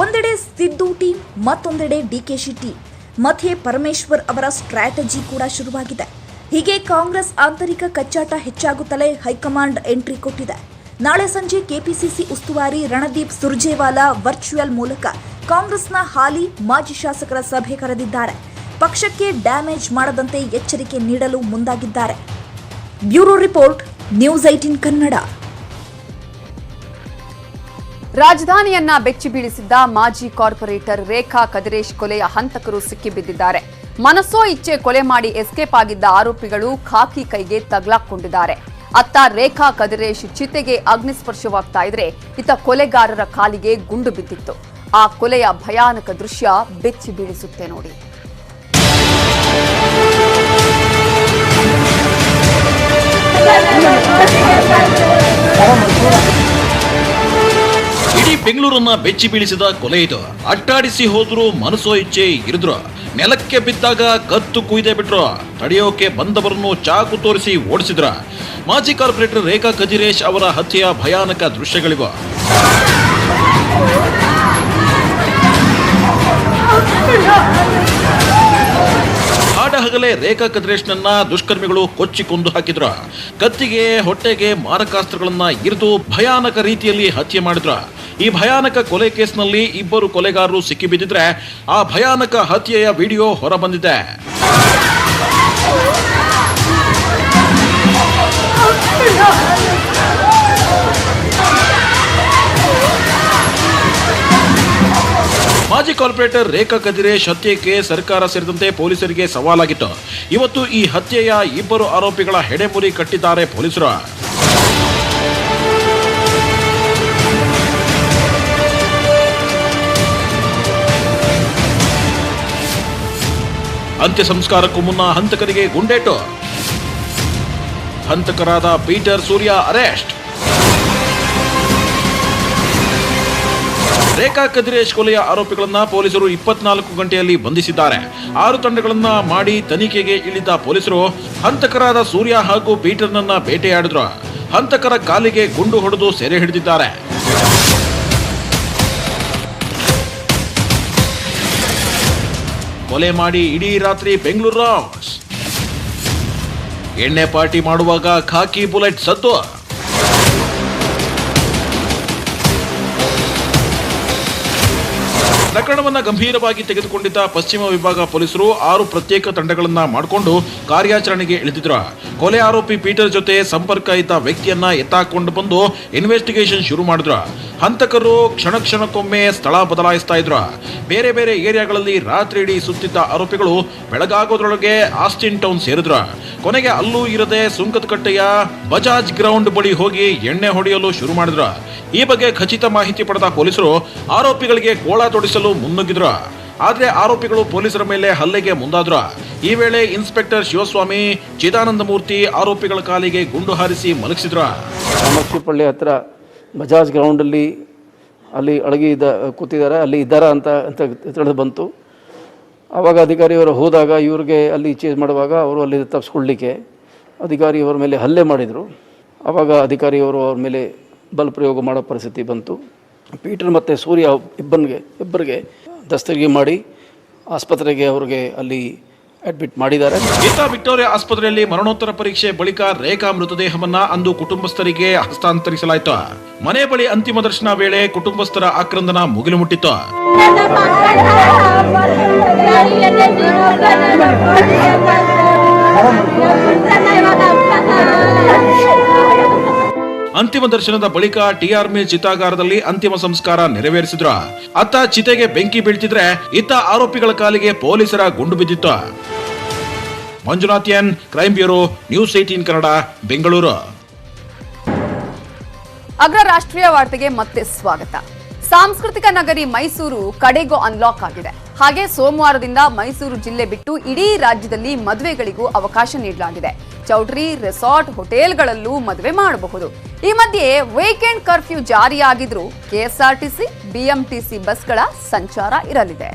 S11: ಒಂದೆಡೆ ಸಿದ್ದು ಟೀಮ್, ಮತ್ತೊಂದೆಡೆ ಡಿಕೆಶಿ ಟೀಮ್ ಮಧ್ಯೆ ಪರಮೇಶ್ವರ್ ಅವರ ಸ್ಟ್ರಾಟಜಿ ಕೂಡ ಶುರುವಾಗಿದೆ. ಹೀಗೆ ಕಾಂಗ್ರೆಸ್ ಆಂತರಿಕ ಕಚ್ಚಾಟ ಹೆಚ್ಚಾಗುತ್ತಲೇ ಹೈಕಮಾಂಡ್ ಎಂಟ್ರಿ ಕೊಟ್ಟಿದೆ. ನಾಳೆ ಸಂಜೆ ಕೆಪಿಸಿಸಿ ಉಸ್ತುವಾರಿ ರಣದೀಪ್ ಸುರ್ಜೇವಾಲಾ ವರ್ಚುವಲ್ ಮೂಲಕ ಕಾಂಗ್ರೆಸ್ನ ಹಾಲಿ ಮಾಜಿ ಶಾಸಕರ ಸಭೆ ಕರೆದಿದ್ದಾರೆ. ಪಕ್ಷಕ್ಕೆ ಡ್ಯಾಮೇಜ್ ಮಾಡದಂತೆ ಎಚ್ಚರಿಕೆ ನೀಡಲು ಮುಂದಾಗಿದ್ದಾರೆ. Bureau report, news 18 Kannada.
S1: ರಾಜಧಾನಿಯನ್ನ ಬೆಚ್ಚಿ ಬೀಳಿಸಿದ್ದ ಮಾಜಿ ಕಾರ್ಪೊರೇಟರ್ ರೇಖಾ ಕದಿರೇಶ್ ಕೊಲೆಯ ಹಂತಕರು ಸಿಕ್ಕಿಬಿದ್ದಿದ್ದಾರೆ. ಮನಸೋ ಇಚ್ಛೆ ಕೊಲೆ ಮಾಡಿ ಎಸ್ಕೇಪ್ ಆಗಿದ್ದ ಆರೋಪಿಗಳು ಖಾಕಿ ಕೈಗೆ ತಗಲಾಕೊಂಡಿದ್ದಾರೆ. ಅತ್ತ ರೇಖಾ ಕದಿರೇಶ್ ಚಿತೆಗೆ ಅಗ್ನಿಸ್ಪರ್ಶವಾಗ್ತಾ ಇದ್ರೆ, ಇತ್ತ ಕೊಲೆಗಾರರ ಕಾಲಿಗೆ ಗುಂಡು ಬಿದ್ದಿತ್ತು. ಆ ಕೊಲೆಯ ಭಯಾನಕ ದೃಶ್ಯ ಬೆಚ್ಚಿ ಬೀಳಿಸುತ್ತೆ ನೋಡಿ.
S13: ಇಡೀ ಬೆಂಗಳೂರನ್ನ ಬೆಚ್ಚಿ ಬೀಳಿಸಿದ ಕೊಲೆ ಇದು. ಅಟ್ಟಾಡಿಸಿ ಹೋದ್ರು, ಮನಸೋ ಇಚ್ಛೆ ಇರಿದ್ರು, ನೆಲಕ್ಕೆ ಬಿದ್ದಾಗ ಕತ್ತು ಕುಯ್ದೇ ಬಿಟ್ರು. ತಡೆಯೋಕೆ ಬಂದವರನ್ನು ಚಾಕು ತೋರಿಸಿ ಓಡಿಸಿದ್ರ. ಮಾಜಿ ಕಾರ್ಪೊರೇಟರ್ ರೇಖಾ ಕದಿರೇಶ್ ಅವರ ಹತ್ಯೆಯ ಭಯಾನಕ ದೃಶ್ಯಗಳಿವು. ಹಾಡಹಗಲೇ ರೇಖಾ ಕದಿರೇಶ್ನನ್ನ ದುಷ್ಕರ್ಮಿಗಳು ಕೊಚ್ಚಿ ಕೊಂದು ಹಾಕಿದ್ರು. ಕತ್ತಿಗೆ, ಹೊಟ್ಟೆಗೆ ಮಾರಕಾಸ್ತ್ರಗಳನ್ನ ಇರಿದು ಭಯಾನಕ ರೀತಿಯಲ್ಲಿ ಹತ್ಯೆ ಮಾಡಿದ್ರು. ಈ ಭಯಾನಕ ಕೊಲೆ ಕೇಸ್ನಲ್ಲಿ ಇಬ್ಬರು ಕೊಲೆಗಾರರು ಸಿಕ್ಕಿಬಿದ್ದಿದ್ರೆ ಆ ಭಯಾನಕ ಹತ್ಯೆಯ ವಿಡಿಯೋ ಹೊರಬಂದಿದೆ. ಮಾಜಿ ಕಾರ್ಪೊರೇಟರ್ ರೇಖಾ ಕದಿರೇಶ್ ಹತ್ಯೆಗೆ ಸರ್ಕಾರ ಸೇರಿದಂತೆ ಪೊಲೀಸರಿಗೆ ಸವಾಲಾಗಿತ್ತು. ಇವತ್ತು ಈ ಹತ್ಯೆಯ ಇಬ್ಬರು ಆರೋಪಿಗಳ ಹೆಡೆಮುರಿ ಕಟ್ಟಿದ್ದಾರೆ ಪೊಲೀಸರು. ಅಂತ್ಯ ಸಂಸ್ಕಾರಕ್ಕೂ ಮುನ್ನ ಹಂತಕರಿಗೆ ಗುಂಡೇಟು. ಹಂತಕರಾದ ಪೀಟರ್ ಸೂರ್ಯ ಅರೆಸ್ಟ್. ರೇಖಾ ಕದಿರೇಶ್ ಕೊಲೆಯ ಆರೋಪಿಗಳನ್ನ ಪೊಲೀಸರು 24 ಗಂಟೆಯಲ್ಲಿ ಬಂಧಿಸಿದ್ದಾರೆ. 6 ತಂಡಗಳನ್ನ ಮಾಡಿ ತನಿಖೆಗೆ ಇಳಿದ ಪೊಲೀಸರು ಹಂತಕರಾದ ಸೂರ್ಯ ಹಾಗೂ ಪೀಟರ್ನನ್ನ ಬೇಟೆಯಾಡಿದ್ರು. ಹಂತಕರ ಕಾಲಿಗೆ ಗುಂಡು ಹೊಡೆದು ಸೆರೆ ಹಿಡಿದಿದ್ದಾರೆ. ಕೊಲೆ ಮಾಡಿ ಇಡೀ ರಾತ್ರಿ ಬೆಂಗಳೂರು ರೌಂಡ್ಸ್. ಎಣ್ಣೆ ಪಾರ್ಟಿ ಮಾಡುವಾಗ ಖಾಕಿ ಬುಲೆಟ್ ಸದ್ದು. ಪ್ರಕರಣವನ್ನ ಗಂಭೀರವಾಗಿ ತೆಗೆದುಕೊಂಡಿದ್ದ ಪಶ್ಚಿಮ ವಿಭಾಗ ಪೊಲೀಸರು 6 ಪ್ರತ್ಯೇಕ ತಂಡಗಳನ್ನ ಮಾಡಿಕೊಂಡು ಕಾರ್ಯಾಚರಣೆಗೆ ಇಳಿದಿದ್ರು. ಕೊಲೆ ಆರೋಪಿ ಪೀಟರ್ ಜೊತೆ ಸಂಪರ್ಕ ಇದ್ದ ವ್ಯಕ್ತಿಯನ್ನ ಎತ್ತಾಕೊಂಡು ಬಂದು ಇನ್ವೆಸ್ಟಿಗೇಷನ್ ಶುರು ಮಾಡಿದ್ರು. ಹಂತಕರು ಕ್ಷಣಕ್ಕೊಮ್ಮೆ ಸ್ಥಳ ಬದಲಾಯಿಸ್ತಾ ಇದ್ರು. ಬೇರೆ ಬೇರೆ ಏರಿಯಾಗಳಲ್ಲಿ ರಾತ್ರಿ ಇಡೀ ಸುತ್ತಿದ್ದ ಆರೋಪಿಗಳು ಬೆಳಗಾಗೋದ್ರೊಳಗೆ ಆಸ್ಟಿನ್ ಟೌನ್ ಸೇರಿದ್ರು. ಕೊನೆಗೆ ಅಲ್ಲೂ ಇರದೆ ಸುಂಕದಕಟ್ಟೆಯ ಬಜಾಜ್ ಗ್ರೌಂಡ್ ಬಳಿ ಹೋಗಿ ಎಣ್ಣೆ ಹೊಡೆಯಲು ಶುರು ಮಾಡಿದ್ರು. ಈ ಬಗ್ಗೆ ಖಚಿತ ಮಾಹಿತಿ ಪಡೆದ ಪೊಲೀಸರು ಆರೋಪಿಗಳಿಗೆ ಗೋಳಾ ತೊಡಿಸಲು ಮುನ್ನುಗ್ಗಿದ್ರು. ಆದ್ರೆ ಆರೋಪಿಗಳು ಪೊಲೀಸರ ಮೇಲೆ ಹಲ್ಲೆಗೆ ಮುಂದಾದ್ರು. ಈ ವೇಳೆ ಇನ್ಸ್ಪೆಕ್ಟರ್ ಶಿವಸ್ವಾಮಿ, ಚಿದಾನಂದ ಮೂರ್ತಿ ಆರೋಪಿಗಳ ಕಾಲಿಗೆ ಗುಂಡು ಹಾರಿಸಿ ಮಲಗಿಸಿದ್ರು.
S4: ಕಾಮಾಕ್ಷಿಪಳ್ಳಿ ಹತ್ರ ಬಜಾಜ್ ಗ್ರೌಂಡಲ್ಲಿ ಅಲ್ಲಿ ಅಡಗಿ ಕೂತಿದ್ದಾರೆ, ಅಲ್ಲಿ ಇದ್ದಾರಾ ಅಂತ ತಿಳಿದು ಬಂತು. ಆವಾಗ ಅಧಿಕಾರಿಯವರು ಹೋದಾಗ ಇವ್ರಿಗೆ ಅಲ್ಲಿ ಚೇಂಜ್ ಮಾಡುವಾಗ ಅವರು ಅಲ್ಲಿ ತಪ್ಪಿಸ್ಕೊಳ್ಳಿಕ್ಕೆ ಅಧಿಕಾರಿಯವರ ಮೇಲೆ ಹಲ್ಲೆ ಮಾಡಿದರು. ಆವಾಗ ಅಧಿಕಾರಿಯವರು ಅವ್ರ ಮೇಲೆ ಬಲ ಪ್ರಯೋಗ ಮಾಡೋ ಪರಿಸ್ಥಿತಿ ಬಂತು. ಪೀಟರ್ ಮತ್ತು ಸೂರ್ಯ ಇಬ್ಬರಿಗೆ ದಸ್ತಗಿರಿ ಮಾಡಿ ಆಸ್ಪತ್ರೆಗೆ ಅವ್ರಿಗೆ ಅಲ್ಲಿ ಅಡ್ಮಿಟ್ ಮಾಡಿದ್ದಾರೆ.
S13: ಇತ್ತ ವಿಕ್ಟೋರಿಯಾ ಆಸ್ಪತ್ರೆಯಲ್ಲಿ ಮರಣೋತ್ತರ ಪರೀಕ್ಷೆ ಬಳಿಕ ರೇಖಾ ಮೃತದೇಹವನ್ನ ಅಂದು ಕುಟುಂಬಸ್ಥರಿಗೆ ಹಸ್ತಾಂತರಿಸಲಾಯಿತು. ಮನೆ ಬಳಿ ಅಂತಿಮ ದರ್ಶನ ವೇಳೆ ಕುಟುಂಬಸ್ಥರ ಆಕ್ರಂದನ ಮುಗಿಲು ಮುಟ್ಟಿತ್ತು. ಅಂತಿಮ ದರ್ಶನದ ಬಳಿಕ ಟಿಆರ್ಮಿ ಚಿತಾಗಾರದಲ್ಲಿ ಅಂತಿಮ ಸಂಸ್ಕಾರ ನೆರವೇರಿಸಿದ್ರು. ಅತ್ತ ಚಿತೆಗೆ ಬೆಂಕಿ ಬೀಳ್ತಿದ್ರೆ ಇತ್ತ ಆರೋಪಿಗಳ ಕಾಲಿಗೆ ಪೊಲೀಸರ ಗುಂಡು ಬಿದ್ದಿತ್ತು. Manjunath N, crime bureau, news 18 Kannada, Bengaluru.
S1: ಅಗ್ರ ರಾಷ್ಟ್ರೀಯ ವಾರ್ತೆಗೆ ಮತ್ತೆ ಸ್ವಾಗತ. ಸಾಂಸ್ಕೃತಿಕ ನಗರಿ ಮೈಸೂರು ಕಡೆಗೂ ಅನ್ಲಾಕ್ ಆಗಿದೆ. ಹಾಗೆ ಸೋಮವಾರದಿಂದ ಮೈಸೂರು ಜಿಲ್ಲೆ ಬಿಟ್ಟು ಇಡೀ ರಾಜ್ಯದಲ್ಲಿ ಮದುವೆಗಳಿಗೂ ಅವಕಾಶ ನೀಡಲಾಗಿದೆ. ಚೌಟ್ರಿ, ರೆಸಾರ್ಟ್, ಹೋಟೆಲ್ಗಳಲ್ಲೂ ಮದುವೆ ಮಾಡಬಹುದು. ಈ ಮಧ್ಯೆ ವೀಕೆಂಡ್ ಕರ್ಫ್ಯೂ ಜಾರಿಯಾಗಿದ್ರೂ ಕೆಎಸ್ಆರ್ಟಿಸಿ, ಬಿಎಂಟಿಸಿ ಬಸ್ಗಳ ಸಂಚಾರ ಇರಲಿದೆ.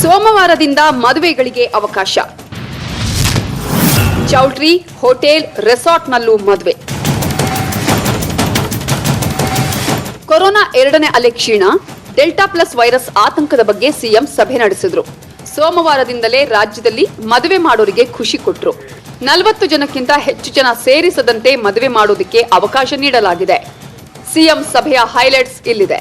S1: ಸೋಮವಾರದಿಂದ ಮದುವೆಗಳಿಗೆ ಅವಕಾಶ. ಚೌಟ್ರಿ, ಹೋಟೆಲ್, ರೆಸಾರ್ಟ್ನಲ್ಲೂ ಮದುವೆ. ಕೊರೋನಾ 2ನೇ ಅಲೆ ಕ್ಷೀಣ, ಡೆಲ್ಟಾ ಪ್ಲಸ್ ವೈರಸ್ ಆತಂಕದ ಬಗ್ಗೆ ಸಿಎಂ ಸಭೆ ನಡೆಸಿದ್ರು. ಸೋಮವಾರದಿಂದಲೇ ರಾಜ್ಯದಲ್ಲಿ ಮದುವೆ ಮಾಡೋರಿಗೆ ಖುಷಿ ಕೊಟ್ರು. 40 ಜನಕ್ಕಿಂತ ಹೆಚ್ಚು ಜನ ಸೇರಿಸದಂತೆ ಮದುವೆ ಮಾಡೋದಕ್ಕೆ ಅವಕಾಶ ನೀಡಲಾಗಿದೆ. ಸಿಎಂ ಸಭೆಯ ಹೈಲೈಟ್ಸ್ ಇಲ್ಲಿದೆ.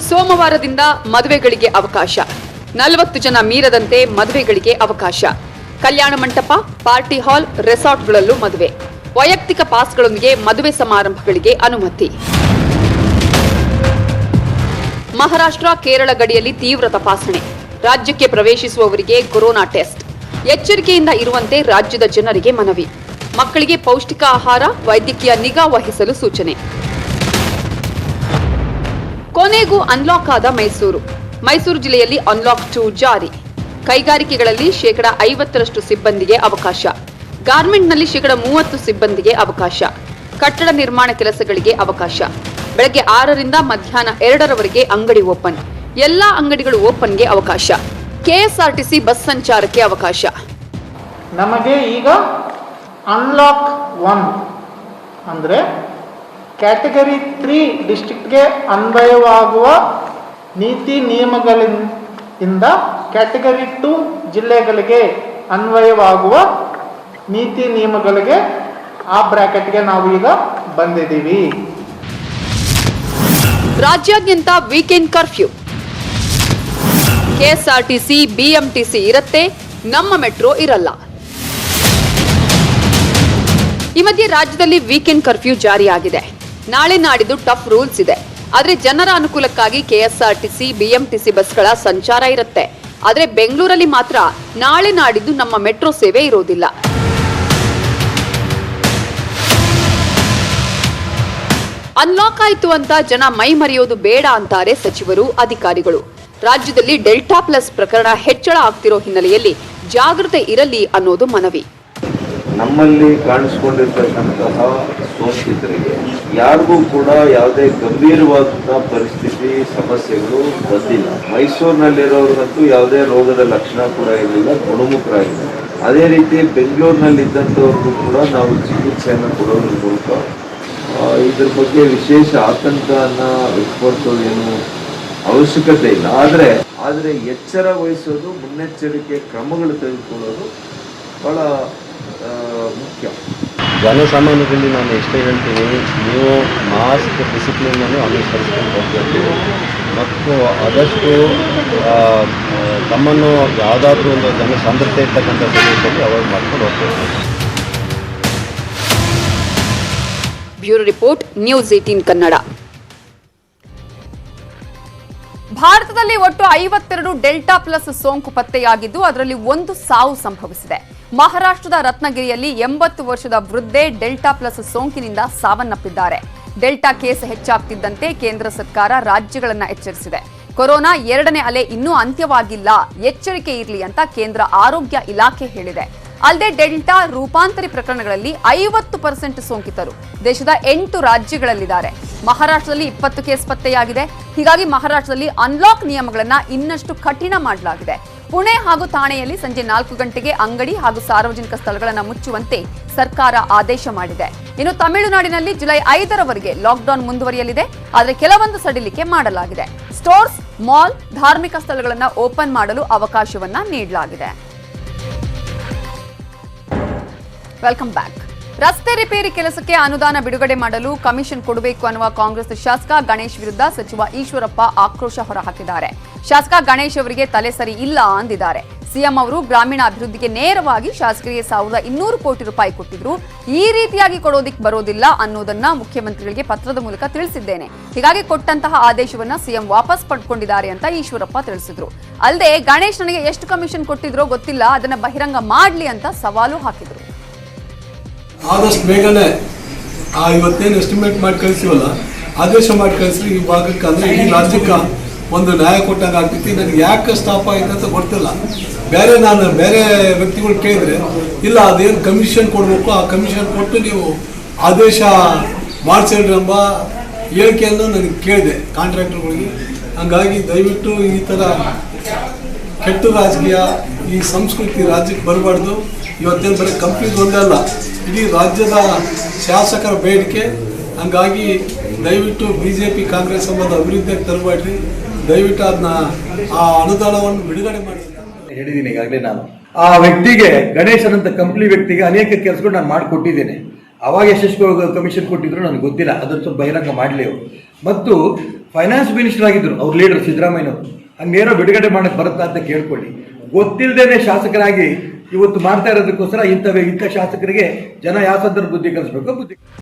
S1: ಸೋಮವಾರದಿಂದ ಮದುವೆಗಳಿಗೆ ಅವಕಾಶ. 40 ಜನ ಮೀರದಂತೆ ಮದುವೆಗಳಿಗೆ ಅವಕಾಶ. ಕಲ್ಯಾಣ ಮಂಟಪ, ಪಾರ್ಟಿ ಹಾಲ್, ರೆಸಾರ್ಟ್ಗಳಲ್ಲೂ ಮದುವೆ. ವೈಯಕ್ತಿಕ ಪಾಸ್ಗಳೊಂದಿಗೆ ಮದುವೆ ಸಮಾರಂಭಗಳಿಗೆ ಅನುಮತಿ. ಮಹಾರಾಷ್ಟ್ರ, ಕೇರಳ ಗಡಿಯಲ್ಲಿ ತೀವ್ರ ತಪಾಸಣೆ. ರಾಜ್ಯಕ್ಕೆ ಪ್ರವೇಶಿಸುವವರಿಗೆ ಕೊರೋನಾ ಟೆಸ್ಟ್. ಎಚ್ಚರಿಕೆಯಿಂದ ಇರುವಂತೆ ರಾಜ್ಯದ ಜನರಿಗೆ ಮನವಿ. ಮಕ್ಕಳಿಗೆ ಪೌಷ್ಟಿಕ ಆಹಾರ, ವೈದ್ಯಕೀಯ ನಿಗಾ ವಹಿಸಲು ಸೂಚನೆ. ಕೊನೆಗೂ ಅನ್ಲಾಕ್ ಆದ ಮೈಸೂರು. ಮೈಸೂರು ಜಿಲ್ಲೆಯಲ್ಲಿ ಅನ್ಲಾಕ್ 2 ಜಾರಿ. ಕೈಗಾರಿಕೆಗಳಲ್ಲಿ 50% ಸಿಬ್ಬಂದಿಗೆ ಅವಕಾಶ. ಗಾರ್ಮೆಂಟ್ನಲ್ಲಿ 30% ಸಿಬ್ಬಂದಿಗೆ ಅವಕಾಶ. ಕಟ್ಟಡ ನಿರ್ಮಾಣ ಕೆಲಸಗಳಿಗೆ ಅವಕಾಶ. ಬೆಳಗ್ಗೆ 6ರಿಂದ ಮಧ್ಯಾಹ್ನ 2ರವರೆಗೆ ಅಂಗಡಿ ಓಪನ್. ಎಲ್ಲಾ ಅಂಗಡಿಗಳು ಓಪನ್ಗೆ ಅವಕಾಶ. ಕೆಎಸ್ಆರ್ಟಿಸಿ ಬಸ್ ಸಂಚಾರಕ್ಕೆ ಅವಕಾಶ.
S14: ನಮಗೆ ಈಗ ಅನ್ಲಾಕ್ 1 ಅಂದ್ರೆ ಕ್ಯಾಟಗರಿ 3 ಡಿಸ್ಟ್ರಿಕ್ಟ್ಗೆ ಅನ್ವಯವಾಗುವ ನೀತಿ ನಿಯಮಗಳಿಂದ ಕ್ಯಾಟಗರಿ 2 ಜಿಲ್ಲೆಗಳಿಗೆ ಅನ್ವಯವಾಗುವ ನೀತಿ ನಿಯಮಗಳಿಗೆ ಆ ಬ್ರಾಕೆಟ್ಗೆ ನಾವು ಈಗ ಬಂದಿದ್ದೀವಿ.
S1: ರಾಜ್ಯಾದ್ಯಂತ ವೀಕೆಂಡ್ ಕರ್ಫ್ಯೂ. ಕೆಎಸ್ಆರ್ಟಿಸಿ, ಬಿಎಂಟಿಸಿ ಇರುತ್ತೆ, ನಮ್ಮ ಮೆಟ್ರೋ ಇರಲ್ಲ. ಈ ಮಧ್ಯೆ ರಾಜ್ಯದಲ್ಲಿ ವೀಕೆಂಡ್ ಕರ್ಫ್ಯೂ ಜಾರಿಯಾಗಿದೆ. ನಾಳೆ ನಾಡಿದ್ದು ಟಫ್ ರೂಲ್ಸ್ ಇದೆ. ಆದ್ರೆ ಜನರ ಅನುಕೂಲಕ್ಕಾಗಿ ಕೆಎಸ್ಆರ್ಟಿಸಿ, ಬಿಎಂಟಿಸಿ ಬಸ್ಗಳ ಸಂಚಾರ ಇರುತ್ತೆ. ಆದ್ರೆ ಬೆಂಗಳೂರಲ್ಲಿ ಮಾತ್ರ ನಾಳೆ ನಾಡಿದ್ದು ನಮ್ಮ ಮೆಟ್ರೋ ಸೇವೆ ಇರೋದಿಲ್ಲ. ಅನ್ಲಾಕ್ ಆಯಿತು ಅಂತ ಜನ ಮೈ ಮರೆಯೋದು ಬೇಡ ಅಂತಾರೆ ಸಚಿವರು, ಅಧಿಕಾರಿಗಳು. ರಾಜ್ಯದಲ್ಲಿ ಡೆಲ್ಟಾ ಪ್ಲಸ್ ಪ್ರಕರಣ ಹೆಚ್ಚಳ ಆಗ್ತಿರೋ ಹಿನ್ನೆಲೆಯಲ್ಲಿ ಜಾಗೃತೆ ಇರಲಿ ಅನ್ನೋದು ಮನವಿ.
S15: ನಮ್ಮಲ್ಲಿ ಕಾಣಿಸ್ಕೊಂಡಿರ್ತಕ್ಕಂತಹ ಸೋಂಕಿತರಿಗೆ ಯಾರಿಗೂ ಕೂಡ ಯಾವುದೇ ಗಂಭೀರವಾದಂತಹ ಪರಿಸ್ಥಿತಿ, ಸಮಸ್ಯೆಗಳು ಬಂದಿಲ್ಲ. ಮೈಸೂರಿನಲ್ಲಿರೋರ್ಗಂತೂ ಯಾವುದೇ ರೋಗದ ಲಕ್ಷಣ ಕೂಡ ಇರಲಿಲ್ಲ, ಗುಣಮುಖರಾಗಿದೆ. ಅದೇ ರೀತಿ ಬೆಂಗಳೂರಿನಲ್ಲಿದ್ದಂಥವ್ರಿಗೂ ಕೂಡ ನಾವು ಚಿಕಿತ್ಸೆಯನ್ನು ಕೊಡೋದ್ರ ಮೂಲಕ ಇದ್ರ ಬಗ್ಗೆ ವಿಶೇಷ ಆತಂಕವನ್ನು ವ್ಯಕ್ತಪಡಿಸೋದೇನು ಅವಶ್ಯಕತೆ ಇಲ್ಲ. ಆದರೆ ಎಚ್ಚರ ವಹಿಸೋದು, ಮುನ್ನೆಚ್ಚರಿಕೆ ಕ್ರಮಗಳು ತೆಗೆದುಕೊಳ್ಳೋದು ಬಹಳ ಮುಖ್ಯ.
S16: ಜನಸಾಮಾನ್ಯರಲ್ಲಿ ನಾನು ಎಷ್ಟೇ ಹೇಳ್ತೀನಿ, ನೀವು ಮಾಸ್ಕ್ ಡಿಸಿಪ್ಲಿನನ್ನು ಅನುಸರಿಸ್ಕೊಂಡು ಹೋಗಬೇಕು ಮತ್ತು ಆದಷ್ಟು ತಮ್ಮನ್ನು ಯಾವುದಾದ್ರೂ ಒಂದು ಜನಸಾಂದ್ರತೆ ಇರ್ತಕ್ಕಂಥ ಪ್ರದೇಶದಲ್ಲಿ ಅವಾಯ್ಡ್ ಮಾಡ್ಕೊಂಡು ಹೋಗ್ಬೇಕು.
S1: Bureau report, news 18 Kannada. ಭಾರತದಲ್ಲಿ ಒಟ್ಟು 52 ಡೆಲ್ಟಾ ಪ್ಲಸ್ ಸೋಂಕು ಪತ್ತೆಯಾಗಿದ್ದು ಅದರಲ್ಲಿ 1 ಸಾವು ಸಂಭವಿಸಿದೆ. ಮಹಾರಾಷ್ಟ್ರದ ರತ್ನಗಿರಿಯಲ್ಲಿ 80 ವರ್ಷದ ವೃದ್ಧೆ ಡೆಲ್ಟಾ ಪ್ಲಸ್ ಸೋಂಕಿನಿಂದ ಸಾವನ್ನಪ್ಪಿದ್ದಾರೆ. ಡೆಲ್ಟಾ ಕೇಸ್ ಹೆಚ್ಚಾಗ್ತಿದ್ದಂತೆ ಕೇಂದ್ರ ಸರ್ಕಾರ ರಾಜ್ಯಗಳನ್ನು ಎಚ್ಚರಿಸಿದೆ. ಕೊರೋನಾ 2ನೇ ಅಲೆ ಇನ್ನೂ ಅಂತ್ಯವಾಗಿಲ್ಲ, ಎಚ್ಚರಿಕೆ ಇರಲಿ ಅಂತ ಕೇಂದ್ರ ಆರೋಗ್ಯ ಇಲಾಖೆ ಹೇಳಿದೆ. ಅಲ್ಲದೆ ಡೆಲ್ಟಾ ರೂಪಾಂತರಿ ಪ್ರಕರಣಗಳಲ್ಲಿ 50% ಸೋಂಕಿತರು ದೇಶದ 8 ರಾಜ್ಯಗಳಲ್ಲಿದ್ದಾರೆ. ಮಹಾರಾಷ್ಟ್ರದಲ್ಲಿ 20 ಕೇಸ್ ಪತ್ತೆಯಾಗಿದೆ. ಹೀಗಾಗಿ ಮಹಾರಾಷ್ಟ್ರದಲ್ಲಿ ಅನ್ಲಾಕ್ ನಿಯಮಗಳನ್ನು ಇನ್ನಷ್ಟು ಕಠಿಣ ಮಾಡಲಾಗಿದೆ. ಪುಣೆ ಹಾಗೂ ಥಾಣೆಯಲ್ಲಿ ಸಂಜೆ 4 ಗಂಟೆಗೆ ಅಂಗಡಿ ಹಾಗೂ ಸಾರ್ವಜನಿಕ ಸ್ಥಳಗಳನ್ನು ಮುಚ್ಚುವಂತೆ ಸರ್ಕಾರ ಆದೇಶ ಮಾಡಿದೆ. ಇನ್ನು ತಮಿಳುನಾಡಿನಲ್ಲಿ ಜುಲೈ 5ರವರೆಗೆ ಲಾಕ್ಡೌನ್ ಮುಂದುವರಿಯಲಿದೆ. ಆದರೆ ಕೆಲವೊಂದು ಸಡಿಲಿಕೆ ಮಾಡಲಾಗಿದೆ. ಸ್ಟೋರ್ಸ್, ಮಾಲ್, ಧಾರ್ಮಿಕ ಸ್ಥಳಗಳನ್ನು ಓಪನ್ ಮಾಡಲು ಅವಕಾಶವನ್ನ ನೀಡಲಾಗಿದೆ. Welcome back. ರಸ್ತೆ ರಿಪೇರಿ ಕೆಲಸಕ್ಕೆ ಅನುದಾನ ಬಿಡುಗಡೆ ಮಾಡಲು ಕಮಿಷನ್ ಕೊಡಬೇಕು ಅನ್ನುವ ಕಾಂಗ್ರೆಸ್ ಶಾಸಕ ಗಣೇಶ್ ವಿರುದ್ಧ ಸಚಿವ ಈಶ್ವರಪ್ಪ ಆಕ್ರೋಶ ಹೊರಹಾಕಿದ್ದಾರೆ. ಶಾಸಕ ಗಣೇಶ್ ಅವರಿಗೆ ತಲೆ ಸರಿ ಇಲ್ಲ ಅಂದಿದ್ದಾರೆ. ಸಿಎಂ ಅವರು ಗ್ರಾಮೀಣ ಅಭಿವೃದ್ಧಿಗೆ ನೇರವಾಗಿ ಶಾಸಕರಿಗೆ 1200 ಕೋಟಿ ರೂಪಾಯಿ ಕೊಟ್ಟಿದ್ರು. ಈ ರೀತಿಯಾಗಿ ಕೊಡೋದಿಕ್ ಬರೋದಿಲ್ಲ ಅನ್ನೋದನ್ನ ಮುಖ್ಯಮಂತ್ರಿಗಳಿಗೆ ಪತ್ರದ ಮೂಲಕ ತಿಳಿಸಿದ್ದೇನೆ. ಹೀಗಾಗಿ ಕೊಟ್ಟಂತಹ ಆದೇಶವನ್ನ ಸಿಎಂ ವಾಪಸ್ ಪಡ್ಕೊಂಡಿದ್ದಾರೆ ಅಂತ ಈಶ್ವರಪ್ಪ ತಿಳಿಸಿದ್ರು. ಅಲ್ಲದೆ ಗಣೇಶ್ ನನಗೆ ಎಷ್ಟು ಕಮಿಷನ್ ಕೊಟ್ಟಿದ್ರೋ ಗೊತ್ತಿಲ್ಲ, ಅದನ್ನ ಬಹಿರಂಗ ಮಾಡ್ಲಿ ಅಂತ ಸವಾಲು ಹಾಕಿದ್ರು.
S17: ಆದಷ್ಟು ಬೇಗನೆ ಇವತ್ತೇನು ಎಸ್ಟಿಮೇಟ್ ಮಾಡಿ ಕಳಿಸಿವಲ್ಲ, ಆದೇಶ ಮಾಡಿ ಕಳಿಸ್ರಿ ಈ ಭಾಗಕ್ಕೆ, ಅಂದರೆ ಈ ರಾಜ್ಯಕ್ಕೆ ಒಂದು ನ್ಯಾಯ ಕೊಟ್ಟಾಗ ಆಗ್ತೈತಿ. ನನಗೆ ಯಾಕೆ ಸ್ಟಾಪ್ ಆಯ್ತು ಅಂತ ಗೊತ್ತಿಲ್ಲ. ನಾನು ಬೇರೆ ವ್ಯಕ್ತಿಗಳು ಕೇಳಿದ್ರೆ ಇಲ್ಲ ಅದೇನು ಕಮಿಷನ್ ಕೊಡಬೇಕು, ಆ ಕಮಿಷನ್ ಕೊಟ್ಟು ನೀವು ಆದೇಶ ಮಾಡಿಸಿಡ್ರಿ ಎಂಬ ಹೇಳಿಕೆಯನ್ನು ನನಗೆ ಕೇಳಿದೆ ಕಾಂಟ್ರಾಕ್ಟರ್ಗಳಿಗೆ. ಹಂಗಾಗಿ ದಯವಿಟ್ಟು ಈ ಥರ ಕೆಟ್ಟ ರಾಜಕೀಯ, ಈ ಸಂಸ್ಕೃತಿ ರಾಜ್ಯಕ್ಕೆ ಬರಬಾರ್ದು. ಇವತ್ತೇನು ಬರೀ ಕಂಪ್ನಿದು ಒಂದೇ ಅಲ್ಲ, ಇಡೀ ರಾಜ್ಯದ ಶಾಸಕರ ಬೇಡಿಕೆ. ಹಂಗಾಗಿ ದಯವಿಟ್ಟು BJP ಕಾಂಗ್ರೆಸ್ ಸಂಬಂಧ ಅಭಿವೃದ್ಧಿಗೆ ತರಬೇಡ್ರಿ. ದಯವಿಟ್ಟು ಅದನ್ನ ಆ ಅನುದಾನವನ್ನು ಬಿಡುಗಡೆ ಮಾಡಿ
S18: ಹೇಳಿದ್ದೀನಿ ಈಗಾಗಲೇ. ನಾನು ಆ ವ್ಯಕ್ತಿಗೆ, ಗಣೇಶನಂತ ಕಂಪ್ನಿ ವ್ಯಕ್ತಿಗೆ ಅನೇಕ ಕೆಲಸಗಳು ನಾನು ಮಾಡಿಕೊಟ್ಟಿದ್ದೇನೆ. ಅವಾಗ ಎಷ್ಟೆಷ್ಟು ಕಮಿಷನ್ ಕೊಟ್ಟಿದ್ರು ನನಗೆ ಗೊತ್ತಿಲ್ಲ, ಅದನ್ನು ಸ್ವಲ್ಪ ಬಹಿರಂಗ ಮಾಡಲಿ ಅವರು. ಮತ್ತು ಫೈನಾನ್ಸ್ ಮಿನಿಸ್ಟರ್ ಆಗಿದ್ದರು ಅವ್ರ ಲೀಡರ್ ಸಿದ್ದರಾಮಯ್ಯನವರು. ಹಂಗೆ ನೇರ ಬಿಡುಗಡೆ ಮಾಡಕ್ಕೆ ಬರುತ್ತಾ ಅಂತ ಕೇಳ್ಕೊಳ್ಳಿ. ಗೊತ್ತಿಲ್ಲದೇನೆ ಶಾಸಕರಾಗಿ ಇವತ್ತು ಮಾಡ್ತಾ ಇರೋದಕ್ಕೋಸ್ಕರ ಇಂಥ ಶಾಸಕರಿಗೆ ಜನ ಯಾವ ಸಂದರ್ಭ ಬುದ್ಧಿ ಕಲಿಸ್ಬೇಕು.